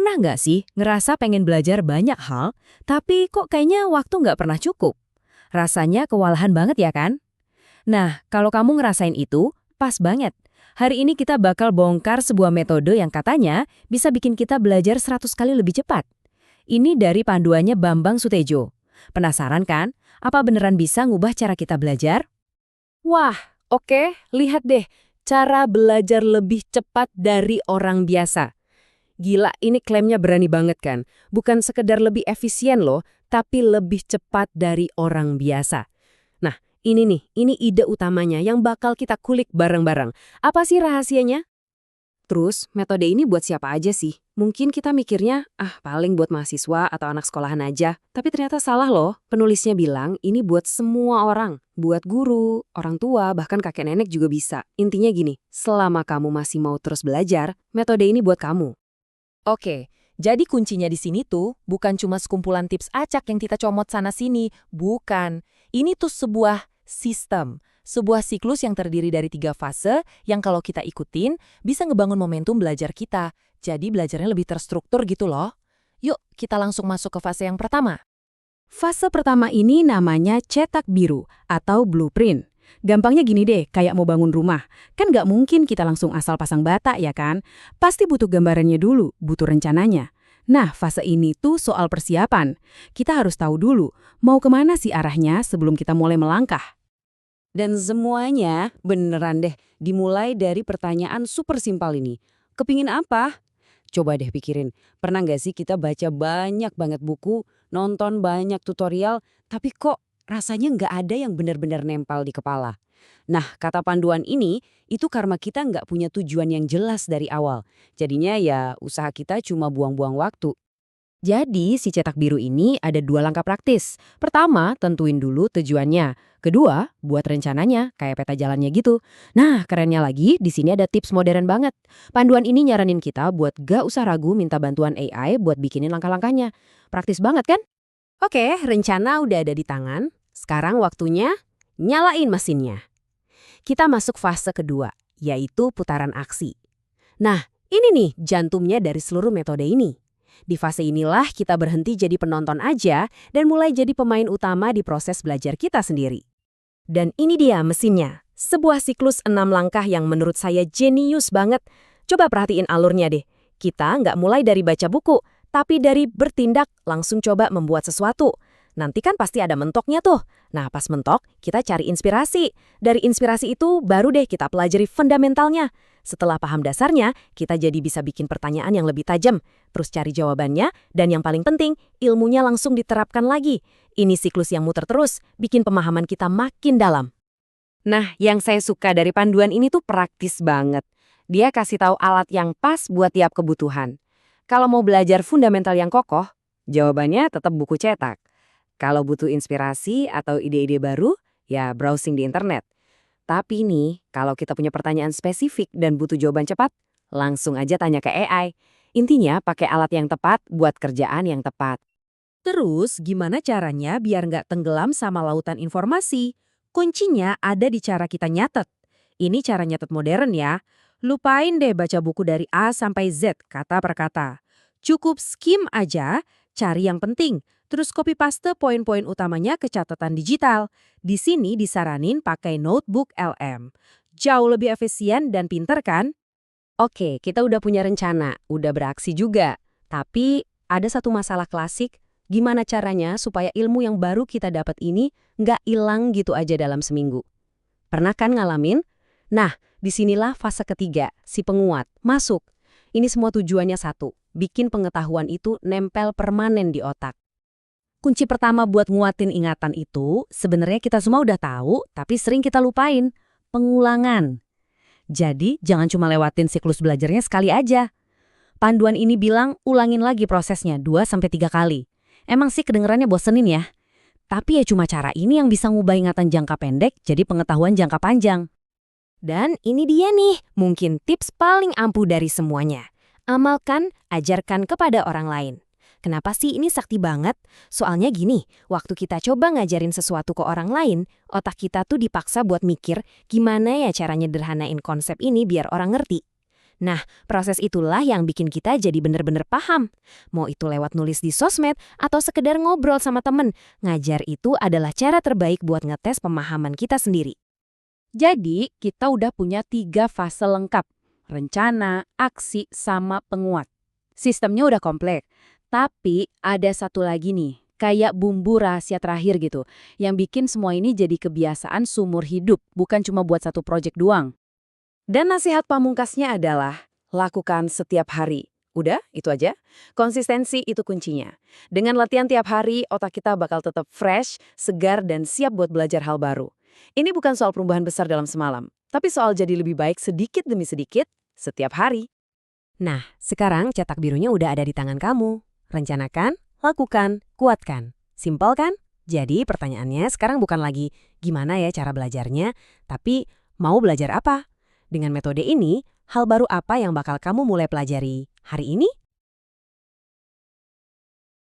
Pernah nggak sih ngerasa pengen belajar banyak hal, tapi kok kayaknya waktu nggak pernah cukup? Rasanya kewalahan banget ya kan? Nah, kalau kamu ngerasain itu, pas banget. Hari ini kita bakal bongkar sebuah metode yang katanya bisa bikin kita belajar 100 kali lebih cepat. Ini dari panduannya Bambang Sutejo. Penasaran kan? Apa beneran bisa ngubah cara kita belajar? Wah, oke, lihat deh. Cara belajar lebih cepat dari orang biasa. Gila, ini klaimnya berani banget kan? Bukan sekedar lebih efisien loh, tapi lebih cepat dari orang biasa. Nah, ini ide utamanya yang bakal kita kulik bareng-bareng. Apa sih rahasianya? Terus, metode ini buat siapa aja sih? Mungkin kita mikirnya, paling buat mahasiswa atau anak sekolahan aja. Tapi ternyata salah loh. Penulisnya bilang ini buat semua orang. Buat guru, orang tua, bahkan kakek nenek juga bisa. Intinya gini, selama kamu masih mau terus belajar, metode ini buat kamu. Oke, jadi kuncinya di sini tuh bukan cuma sekumpulan tips acak yang kita comot sana-sini, bukan. Ini tuh sebuah sistem, sebuah siklus yang terdiri dari 3 fase yang kalau kita ikutin bisa ngebangun momentum belajar kita. Jadi belajarnya lebih terstruktur gitu loh. Yuk, kita langsung masuk ke fase yang pertama. Fase pertama ini namanya cetak biru atau blueprint. Gampangnya gini deh, kayak mau bangun rumah. Kan nggak mungkin kita langsung asal pasang bata ya kan? Pasti butuh gambarannya dulu, butuh rencananya. Nah, fase ini tuh soal persiapan. Kita harus tahu dulu, mau kemana sih arahnya sebelum kita mulai melangkah. Dan semuanya beneran deh, dimulai dari pertanyaan super simpel ini. Kepingin apa? Coba deh pikirin, pernah nggak sih kita baca banyak banget buku, nonton banyak tutorial, tapi kok rasanya nggak ada yang benar-benar nempel di kepala. Nah, kata panduan ini, itu karena kita nggak punya tujuan yang jelas dari awal. Jadinya ya usaha kita cuma buang-buang waktu. Jadi, si cetak biru ini ada 2 langkah praktis. Pertama, tentuin dulu tujuannya. Kedua, buat rencananya, kayak peta jalannya gitu. Nah, kerennya lagi, di sini ada tips modern banget. Panduan ini nyaranin kita buat gak usah ragu minta bantuan AI buat bikinin langkah-langkahnya. Praktis banget kan? Oke, rencana udah ada di tangan. Sekarang waktunya nyalain mesinnya. Kita masuk fase kedua, yaitu putaran aksi. Nah, ini nih jantungnya dari seluruh metode ini. Di fase inilah kita berhenti jadi penonton aja dan mulai jadi pemain utama di proses belajar kita sendiri. Dan ini dia mesinnya, sebuah siklus 6 langkah yang menurut saya jenius banget. Coba perhatiin alurnya deh. Kita nggak mulai dari baca buku, tapi dari bertindak langsung coba membuat sesuatu. Nanti kan pasti ada mentoknya tuh. Nah, pas mentok, kita cari inspirasi. Dari inspirasi itu baru deh kita pelajari fundamentalnya. Setelah paham dasarnya, kita jadi bisa bikin pertanyaan yang lebih tajam. Terus cari jawabannya, dan yang paling penting, ilmunya langsung diterapkan lagi. Ini siklus yang muter terus, bikin pemahaman kita makin dalam. Nah, yang saya suka dari panduan ini tuh praktis banget. Dia kasih tahu alat yang pas buat tiap kebutuhan. Kalau mau belajar fundamental yang kokoh, jawabannya tetap buku cetak. Kalau butuh inspirasi atau ide-ide baru, ya browsing di internet. Tapi nih, kalau kita punya pertanyaan spesifik dan butuh jawaban cepat, langsung aja tanya ke AI. Intinya pakai alat yang tepat buat kerjaan yang tepat. Terus, gimana caranya biar nggak tenggelam sama lautan informasi? Kuncinya ada di cara kita nyatet. Ini cara nyatet modern ya. Lupain deh baca buku dari A sampai Z, kata per kata. Cukup skim aja, cari yang penting. Terus copy paste poin-poin utamanya ke catatan digital. Di sini disaranin pakai notebook LM. Jauh lebih efisien dan pinter kan? Oke, kita udah punya rencana, udah beraksi juga. Tapi ada satu masalah klasik, gimana caranya supaya ilmu yang baru kita dapat ini nggak hilang gitu aja dalam seminggu. Pernah kan ngalamin? Nah, disinilah fase ketiga, si penguat, masuk. Ini semua tujuannya satu, bikin pengetahuan itu nempel permanen di otak. Kunci pertama buat nguatin ingatan itu, sebenarnya kita semua udah tahu, tapi sering kita lupain. Pengulangan. Jadi, jangan cuma lewatin siklus belajarnya sekali aja. Panduan ini bilang ulangin lagi prosesnya 2-3 kali. Emang sih kedengerannya bosenin ya? Tapi ya cuma cara ini yang bisa ngubah ingatan jangka pendek jadi pengetahuan jangka panjang. Dan ini dia nih, mungkin tips paling ampuh dari semuanya. Amalkan, ajarkan kepada orang lain. Kenapa sih ini sakti banget? Soalnya gini, waktu kita coba ngajarin sesuatu ke orang lain, otak kita tuh dipaksa buat mikir gimana ya cara nyederhanain konsep ini biar orang ngerti. Nah, proses itulah yang bikin kita jadi bener-bener paham. Mau itu lewat nulis di sosmed atau sekedar ngobrol sama temen, ngajar itu adalah cara terbaik buat ngetes pemahaman kita sendiri. Jadi, kita udah punya 3 fase lengkap. Rencana, aksi, sama penguat. Sistemnya udah kompleks. Tapi ada satu lagi nih, kayak bumbu rahasia terakhir gitu, yang bikin semua ini jadi kebiasaan seumur hidup, bukan cuma buat satu proyek doang. Dan nasihat pamungkasnya adalah, lakukan setiap hari. Udah, itu aja. Konsistensi itu kuncinya. Dengan latihan tiap hari, otak kita bakal tetap fresh, segar, dan siap buat belajar hal baru. Ini bukan soal perubahan besar dalam semalam, tapi soal jadi lebih baik sedikit demi sedikit, setiap hari. Nah, sekarang cetak birunya udah ada di tangan kamu. Rencanakan, lakukan, kuatkan. Simpel kan? Jadi pertanyaannya sekarang bukan lagi gimana ya cara belajarnya, tapi mau belajar apa? Dengan metode ini, hal baru apa yang bakal kamu mulai pelajari hari ini